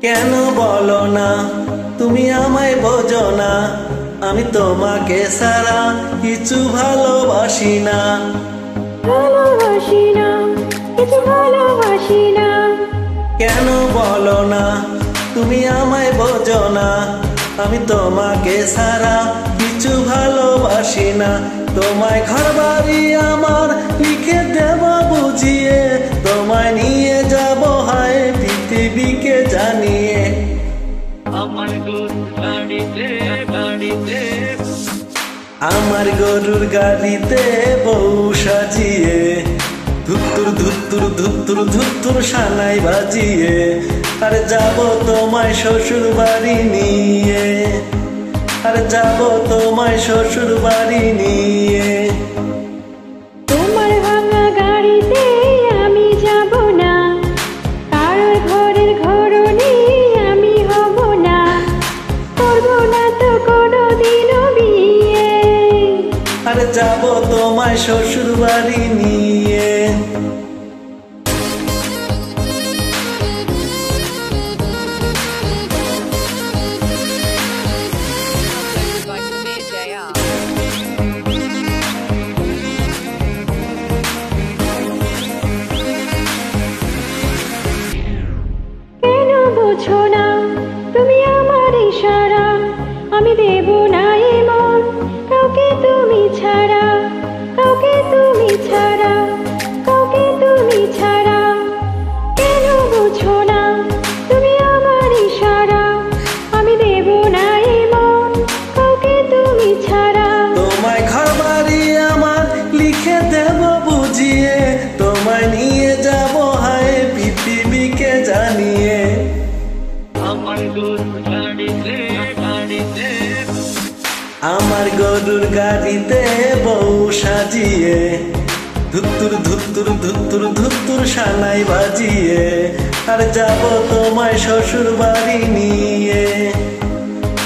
কেন বলো না তুমি আমায় বোঝো না, আমি তোমাকে ছাড়া কিছু ভালোবাসি না। ভালোবাসি না, কিছু ভালোবাসি না। কেন বলো না তুমি আমায় বোঝো না, আমি তোমাকে ছাড়া কিছু ভালোবাসি না। তোমায় ঘর বাড়ি আমার লিখে দেব বুঝিয়ে, তোমায় নিয়ে যাব হায় পৃথিবীকে জানিয়ে। আমার গরুর গাড়িতে বউ সাজিয়ে, ধুত্তুর ধুত্তুর ধুত্তুর ধুত্তুর সানাই বাজিয়ে, আর যাব তোমায় শ্বশুর বাড়ি নিয়ে, আর যাব তোমায় শ্বশুর বাড়ি নিয়ে। তোমার ভাঙা গাড়িতে আমি যাব না, কারোর ঘরের ঘরনি আমি হব না, করব না তো কোনোদিনও বিয়ে। আর যাব তোমায় শ্বশুর বাড়ি নিয়ে। কেন বোঝো না তুমি আমার ইশারা, আমি দেব না এমন কাউকে তুমি ছাড়া, কাউকে তুমি ছাড়া, কাউকে তুমি ছাড়া। কেন বোঝো না তুমি আমার ইশারা, আমি দেব না এমন কাউকে তুমি ছাড়া। তোমায় ঘর বাড়ি আমার লিখে দেব বুঝিয়ে, তোমায় নিয়ে যাব হায় পৃথিবীকে জানিয়ে। আমার গরুর গাড়িতে বউ সাজিয়ে, ধুত্তুর ধুত্তুর ধুত্তুর ধুত্তুর সানাই বাজিয়ে, আর যাব তোমায় শ্বশুর বাড়ি নিয়ে,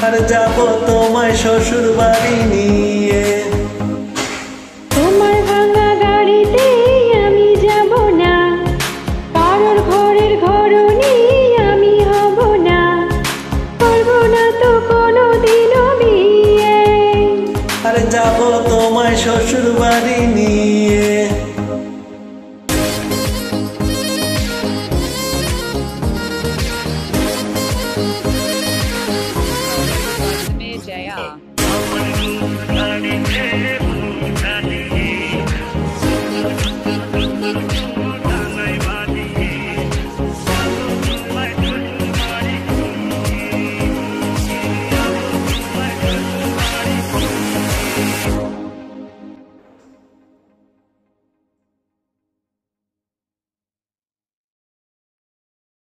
আর যাব তোমায় শ্বশুর বাড়ি নিয়ে। তোমার ভাঙা গাড়িতে আমি যাব না, কারোর ঘরের ঘরনি আমি হব না, করব না তো কোনোদিনও বিয়ে। আর যাব তোমায় শ্বশুর বাড়ি নিয়ে। JR.